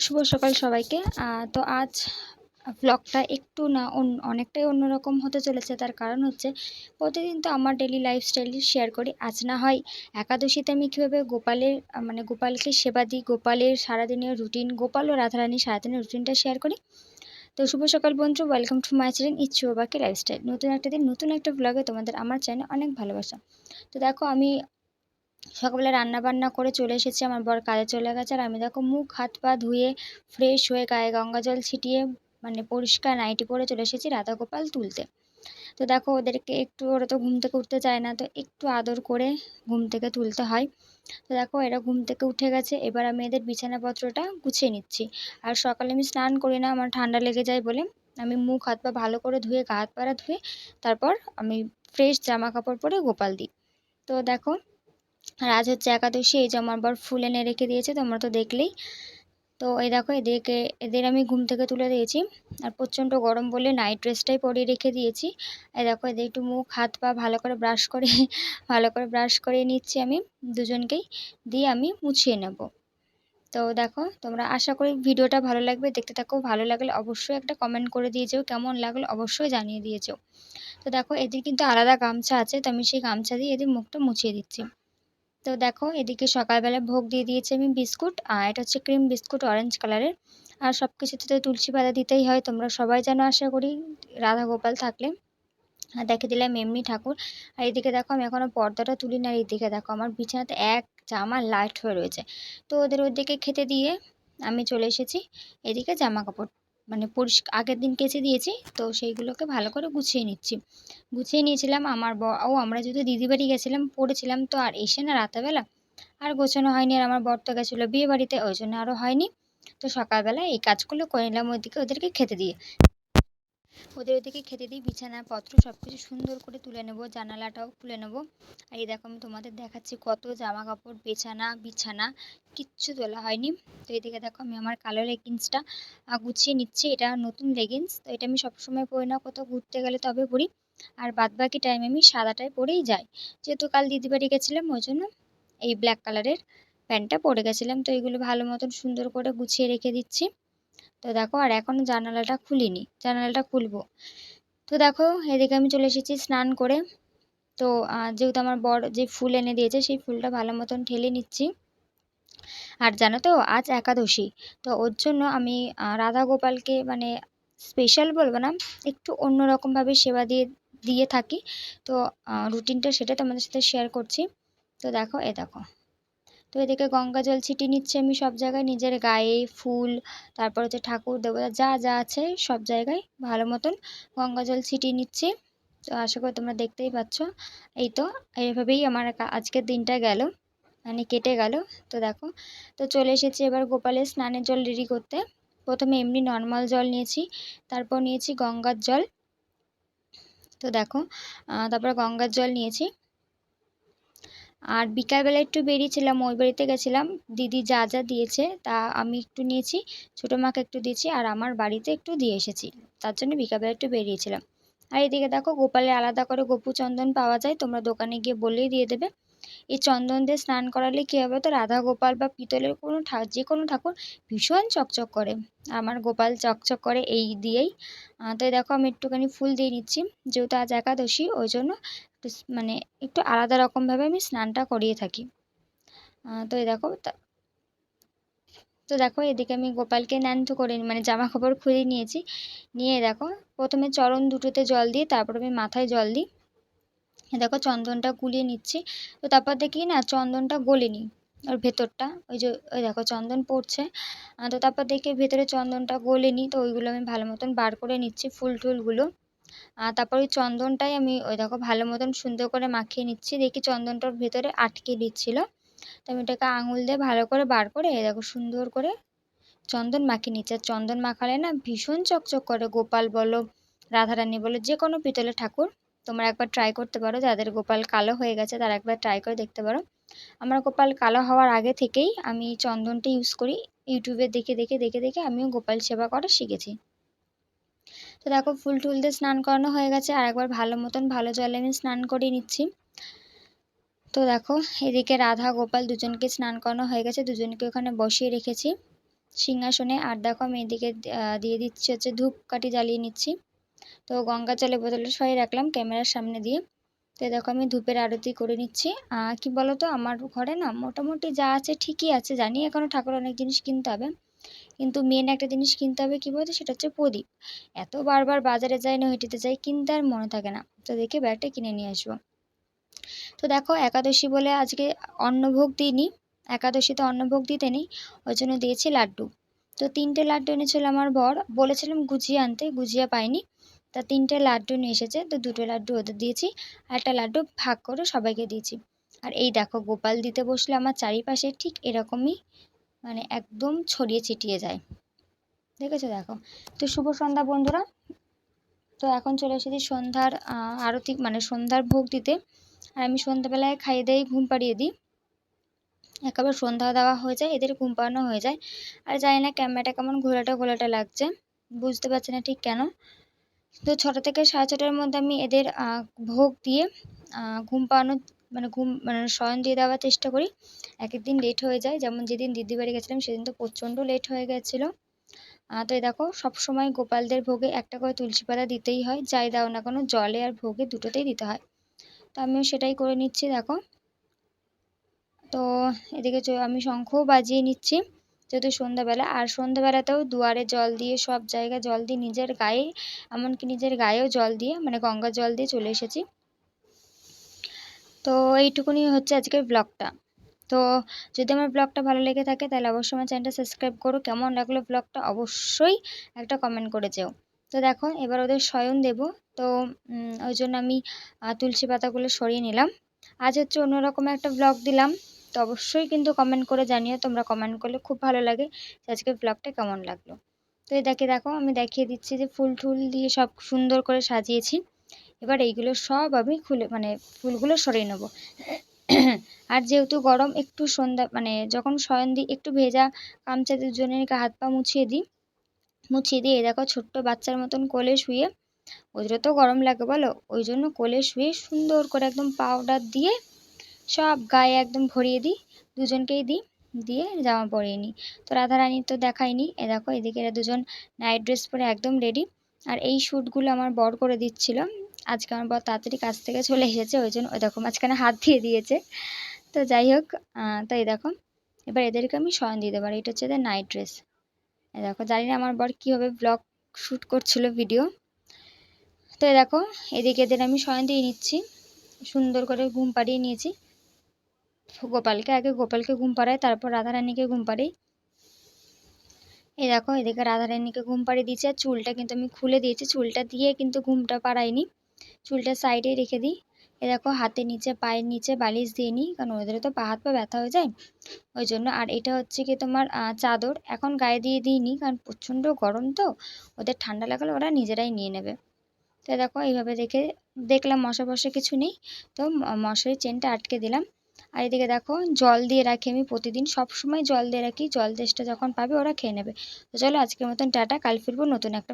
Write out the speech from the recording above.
শুভ সকাল সবাইকে। তো আজ ব্লগটা একটু না অনেকটাই অন্যরকম হতে চলেছে। তার কারণ হচ্ছে প্রতিদিন তো আমার ডেইলি লাইফস্টাইলই শেয়ার করি। আজ না হয় একাদশীতে আমি কীভাবে মানে গোপালকে সেবা দিই, গোপালের সারাদিনের রুটিন, গোপাল ও রাধারানীর সারাদিনের রুটিনটা শেয়ার করি। তো শুভ সকাল বন্ধু, welcome to my channel it's শোভাকি লাইফস্টাইল। নতুন একটা দিন, নতুন একটা ব্লগে তোমাদের আমার চ্যানেলে অনেক ভালোবাসা। তো দেখো, আমি সকালবেলা রান্নাবান্না করে চলে এসেছি, আমার বর কাজে চলে গেছে। আর আমি দেখো মুখ হাত পা ধুয়ে ফ্রেশ হয়ে গায়ে গঙ্গা জল ছিটিয়ে মানে পরিষ্কার নাইটি পরে চলে এসেছি রাধা গোপাল তুলতে। তো দেখো, ওদেরকে একটু, ওরা তো ঘুম থেকে উঠতে চায় না, তো একটু আদর করে ঘুম থেকে তুলতে হয়। তো দেখো, এরা ঘুম থেকে উঠে গেছে। এবার আমি এদের বিছানাপত্রটা গুছিয়ে নিচ্ছি। আর সকালে আমি স্নান করি না, আমার ঠান্ডা লেগে যায় বলে। আমি মুখ হাত পা ভালো করে ধুয়ে, গা হাত পাড়া ধুয়ে তারপর আমি ফ্রেশ জামা কাপড় পরে গোপাল দিই। তো দেখো, আর আজ হচ্ছে একাদশী। এই যে আমার বর ফুল এনে রেখে দিয়েছে, তোমরা তো দেখলেই। তো এই দেখো, এদের আমি ঘুম থেকে তুলে দিয়েছি। আর প্রচণ্ড গরম বলে নাইট ড্রেসটাই পরিয়ে রেখে দিয়েছি। এই দেখো, এদের একটু মুখ হাত পা ভালো করে ব্রাশ করে ভালো করে ব্রাশ করে নিচ্ছি আমি দুজনকেই, দিয়ে আমি মুছিয়ে নেব। তো দেখো, তোমরা আশা করি ভিডিওটা ভালো লাগবে, দেখতে থাকো। ভালো লাগলে অবশ্যই একটা কমেন্ট করে দিয়ে যেও, কেমন লাগলো অবশ্যই জানিয়ে দিয়ে যেও। তো দেখো, এদের কিন্তু আলাদা গামছা আছে, তো আমি সেই গামছা দিয়ে এদের মুখটা মুছিয়ে দিচ্ছি। তো দেখো, এদিকে সকালবেলা ভোগ দিয়ে দিয়েছি আমি বিস্কুট, আর এটা হচ্ছে ক্রিম বিস্কুট অরেঞ্জ কালারের। আর সব কিছুতে তো তুলসী পাতা দিতেই হয়, তোমরা সবাই জানো আশা করি, রাধা গোপাল থাকলে। আর দেখে দিলাম এমনি ঠাকুর। আর এদিকে দেখো, আমি এখনো পর্দাটা তুলি না। আর এদিকে দেখো, আমার বিছানাতে এক জামা লাইট হয়ে রয়েছে। তো ওদের ওদিকে খেতে দিয়ে আমি চলে এসেছি এদিকে জামা কাপড় মানে আগের দিন কেচে দিয়েছি, তো সেইগুলোকে ভালো করে গুছিয়ে নিচ্ছি। গুছিয়ে নিয়েছিলাম। আমরা যেহেতু দিদি বাড়ি গেছিলাম, পড়েছিলাম, তো আর এসে না রাতেরবেলা আর গোছানো হয়নি। আর আমার বর তো গেছিলো বিয়ে বাড়িতে, ওই জন্য আরও হয়নি। তো সকালবেলা এই কাজগুলো করে নিলাম, ওদেরকে খেতে দিয়ে। ওদেরকে খেতে দিই, বিছানাপত্র সব কিছু সুন্দর করে তুলে নেব, জানালাটাও খুলে নেব। আর এই দেখো, আমি তোমাদের দেখাচ্ছি কত জামা কাপড়, বিছানা কিচ্ছু তোলা হয়নি। তো এদিকে দেখো, আমি আমার কালো লেগিংসটা গুছিয়ে নিচ্ছি। এটা নতুন লেগিংস, তো এটা আমি সবসময় পরি না, কোথাও ঘুরতে গেলে তবে পরি। আর বাদবাকি টাইম আমি সাদাটাই পরেই যাই। যেহেতু কাল দিদি বাড়ি গেছিলাম, ওই জন্য এই ব্ল্যাক কালারের প্যান্টটা পরে গেছিলাম। তো এইগুলো ভালো মতন সুন্দর করে গুছিয়ে রেখে দিচ্ছি। তো দেখো, আর এখনও জানালাটা খুলিনি, জানালাটা খুলবো। তো দেখো, এদিকে আমি চলে এসেছি স্নান করে। তো যেহেতু আমার বর যে ফুল এনে দিয়েছে, সেই ফুলটা ভালো মতন ঢেলে নিচ্ছি। আর জানো তো, আজ একাদশী, তো ওর জন্য আমি রাধা গোপালকে মানে স্পেশাল বলবো না, একটু অন্যরকমভাবে সেবা দিয়ে দিয়ে থাকি। তো রুটিনটা সেটা তোমাদের সাথে শেয়ার করছি। তো দেখো, দেখো, তো এদিকে গঙ্গা জল ছিটিয়ে নিচ্ছি আমি সব জায়গায়, নিজের গায়ে, ফুল, তারপর হচ্ছে ঠাকুর দেবতা যা যা আছে সব জায়গায় ভালো মতন গঙ্গা জল ছিটিয়ে নিচ্ছি। তো আশা করি তোমরা দেখতেই পাচ্ছ। এই তো, এইভাবেই আমার আজকের দিনটা গেল, মানে কেটে গেল। তো দেখো, তো চলে এসেছি এবার গোপালের স্নানের জল রেডি করতে। প্রথমে এমনি নর্মাল জল নিয়েছি, তারপর নিয়েছি গঙ্গার জল। তো দেখো, তারপর গঙ্গার জল নিয়েছি। আর বিকালবেলা একটু বেরিয়েছিলাম, ওই বাড়িতে গেছিলাম, দিদি যা যা দিয়েছে তা আমি একটু নিয়েছি, ছোটো মাকে একটু দিয়েছি, আর আমার বাড়িতে একটু দিয়ে এসেছি। তার জন্য বিকালবেলা একটু বেরিয়েছিলাম। আর এদিকে দেখো, গোপালের আলাদা করে গোপু চন্দন পাওয়া যায়, তোমরা দোকানে গিয়ে বললেই দিয়ে দেবে। এই চন্দন দিয়ে স্নান করালে কী হবে, তো রাধা গোপাল বা পিতলের কোনো যে কোনো ঠাকুর ভীষণ চকচক করে। আমার গোপাল চকচক করে এই দিয়েই। তো এই দেখো, আমি একটুখানি ফুল দিয়ে নিচ্ছি, যেহেতু আজ একাদশী, ওই জন্য মানে একটু আলাদা রকমভাবে আমি স্নানটা করিয়ে থাকি। তো এই দেখো, তো দেখো, এদিকে আমি গোপালকে ন্যান্ত করে মানে জামা কাপড় খুলে নিয়েছি। নিয়ে দেখো, প্রথমে চরণ দুটোতে জল দিয়ে তারপর আমি মাথায় জল দিই। দেখো, চন্দনটা গুলিয়ে নিচ্ছি। তো তারপর দেখি না, চন্দনটা গলেনি ওর ভেতরটা, ওই দেখো চন্দন পড়ছে। তো তারপর দেখি ভেতরে চন্দনটা গলেনি, তো ওইগুলো আমি ভালো মতন বার করে নিচ্ছি, ফুল টুলগুলো। তারপর ওই চন্দনটাই আমি ওই দেখো ভালো মতন সুন্দর করে মাখিয়ে নিচ্ছি। দেখি চন্দনটার ভেতরে আটকে দিচ্ছিল, তো আমি এটাকে আঙুল দিয়ে ভালো করে বার করে এই দেখো সুন্দর করে চন্দন মাখিয়ে নিচ্ছে। আর চন্দন মাখালে না ভীষণ চকচক করে, গোপাল বলো, রাধারানী বলো, যে কোনো পিতলের ঠাকুর। তোমরা একবার ট্রাই করতে পারো, যাদের গোপাল কালো হয়ে গেছে তারা একবার ট্রাই করে দেখতে পারো। আমার গোপাল কালো হওয়ার আগে থেকেই আমি চন্দনটা ইউজ করি, ইউটিউবে দেখে দেখে দেখে দেখে আমিও গোপাল সেবা করা শিখেছি। তো দেখো, ফুল টুল দিয়ে স্নান করানো হয়ে গেছে, আর একবার ভালো মতন ভালো জলে আমি স্নান করিয়ে নিচ্ছি। তো দেখো, এদিকে রাধা গোপাল দুজনকে স্নান করানো হয়ে গেছে, দুজনকে ওখানে বসিয়ে রেখেছি। সিংহাসনে। আর দেখো আমি এদিকে দিয়ে দিচ্ছি হচ্ছে ধূপকাঠি জ্বালিয়ে নিচ্ছি। তো গঙ্গা জলের বোতলটা সরিয়ে রাখলাম ক্যামেরার সামনে দিয়ে। তো দেখো আমি ধূপের আরতি করে নিচ্ছি। কি বলো তো, আমার ঘরে না মোটামুটি যা আছে ঠিকই আছে, জানি এখনও ঠাকুর অনেক জিনিস কিনতে হবে, কিন্তু মেন একটা জিনিস কিনতে হবে, কী বলতো, সেটা হচ্ছে প্রদীপ। এত বারবার বাজারে যাই, নৈহাটিতে যাই, কিনতে আর মনে থাকে না, তো দেখে ব্যাগটা কিনে নিয়ে আসবো। তো দেখো একাদশী বলে আজকে অন্নভোগ দিইনি, একাদশীতে অন্নভোগ দিতে নেই, ওই জন্য দিয়েছি লাড্ডু। তো 3টে লাড্ডু এনেছিল আমার বর, বলেছিলাম গুজিয়া আনতে, গুজিয়া পাইনি, তা 3টে লাড্ডু নিয়ে এসেছে, তো 2টো লাড্ডু ওদের দিয়েছি, আর একটা লাড্ডু ভাগ করে সবাইকে দিয়েছি। আর এই দেখো গোপাল দিতে বসলে আমার চারিপাশে ঠিক এরকমই মানে একদম ছড়িয়ে ছিটিয়ে যায়, দেখেছো দেখো। তো শুভ সন্ধ্যা বন্ধুরা। তো এখন চলে এসেছি সন্ধ্যার আরতি মানে সন্ধ্যার ভোগ দিতে। আর আমি সন্ধ্যাবেলায় খাইয়ে দিয়ে ঘুম পাড়িয়ে দিই, একেবারে সন্ধ্যা দেওয়া হয়ে যায়, এদের ঘুম পাড়ানো হয়ে যায়। আর জানি না ক্যামেরাটা কেমন ঘোলাটা ঘোলাটা লাগছে, বুঝতে পারছি না ঠিক কেন। তো 6টা থেকে 6:30টার মধ্যে আমি এদের ভোগ দিয়ে ঘুম পাড়ানো মানে শয়ন দিয়ে দেওয়ার চেষ্টা করি। এক একদিন লেট হয়ে যায়, যেমন যেদিন দিদি বাড়ি গেছিলাম সেদিন তো প্রচণ্ড লেট হয়ে গেছিলো। তো এই দেখো সবসময় গোপালদের ভোগে একটা করে তুলসী পাতা দিতেই হয়, যাই দাও না কেন, জলে আর ভোগে দুটোতেই দিতে হয়। তো আমিও সেটাই করে নিচ্ছি দেখো। তো এদিকে আমি শঙ্খও বাজিয়ে নিচ্ছি, যেহেতু সন্ধ্যাবেলা। আর সন্ধ্যাবেলাতেও দুয়ারে জল দিয়ে, সব জায়গায় জল দিয়ে, নিজের গায়ে, এমনকি নিজের গায়েও জল দিয়ে, মানে গঙ্গার জল দিয়ে চলে এসেছি। তো এইটুকুনি হচ্ছে আজকের ব্লগটা। তো যদি আমার ব্লগটা ভালো লেগে থাকে তাহলে অবশ্যই আমার চ্যানেলটা সাবস্ক্রাইব করো, কেমন লাগলো ব্লগটা অবশ্যই একটা কমেন্ট করে যেও। তো দেখো এবার ওদের শয়ন দেব, তো ওই জন্য আমি তুলসী পাতাগুলো সরিয়ে নিলাম। আজ হচ্ছে অন্যরকম একটা ব্লগ দিলাম, তো অবশ্যই কিন্তু কমেন্ট করে জানিও, তোমরা কমেন্ট করলে খুব ভালো লাগে যে আজকের ব্লগটা কেমন লাগলো। তো এই দেখো আমি দেখিয়ে দিচ্ছি যে ফুল টুল দিয়ে সব সুন্দর করে সাজিয়েছি। এবার এইগুলো সব আমি খুলে মানে ফুলগুলো সরিয়ে নেবো। আর যেহেতু গরম, একটু সন্ধ্যা মানে যখন শয়ন দিই একটু ভেজা গামছা দুজনের হাত পা মুছিয়ে দিই, এই দেখো ছোট্ট বাচ্চার মতন কোলে শুয়ে, ওদেরও তো গরম লাগে বলো, ওই জন্য কোলে শুয়ে সুন্দর করে একদম পাউডার দিয়ে সব গায়ে একদম ভরিয়ে দিই, দুজনকেই দিই, দিয়ে জামা পরিয়ে নিই। তো রাধারানীর তো দেখাইনি, দেখো এদিকে এরা দুজন নাইট ড্রেস পরে একদম রেডি। আর এই শ্যুটগুলো আমার বর করে দিচ্ছিল, আজকে আমার বর তাড়াতাড়ি কাজ থেকে চলে এসেছে, ওই জন্য ওই দেখো মাঝখানে হাত দিয়ে দিয়েছে। তো যাই হোক, তো এই দেখো এবার এদেরকে আমি শয়ন দিয়ে দেবো, আর এটা হচ্ছে এদের নাইট ড্রেস। এই দেখো জানি না আমার বর কীভাবে ব্লগ শ্যুট করছিল ভিডিও। তো এই দেখো এদিকে এদের আমি শয়ন দিয়ে নিচ্ছি, সুন্দর করে ঘুম পাড়িয়ে নিয়েছি। গোপালকে ঘুম পাড়াই, তারপর রাধারানীকে ঘুম পাড়াই। এই দেখো এদিকে রাধারানীকে ঘুম পাড়িয়ে দিয়েছি, আর চুলটা কিন্তু আমি খুলে দিয়েছি, চুলটা দিয়ে কিন্তু ঘুমটা পাড়াইনি, চুলটা সাইডেই রেখে দিই। এ দেখো হাতের নিচে পায়ের নিচে বালিশ দিয়ে নিই, কারণ ওদেরও তো হাত পা ব্যথা হয়ে যায়, ওই জন্য। আর এটা হচ্ছে কি তোমার চাদর, এখন গায়ে দিয়ে দিইনি কারণ প্রচণ্ড গরম, তো ওদের ঠান্ডা লাগালে ওরা নিজেরাই নিয়ে নেবে। তো দেখো এইভাবে দেখলাম মশা ফশা কিছু নেই, তো মশারির চেনটা আটকে দিলাম। আর এদিকে দেখো জল দিয়ে রাখি আমি প্রতিদিন, সব সময় জল দিয়ে রাখি, জল তেষ্টা যখন পাবে ওরা খেয়ে নেবে। তো চলো আজকের মতন টাটা, কাল ফিরবো নতুন একটা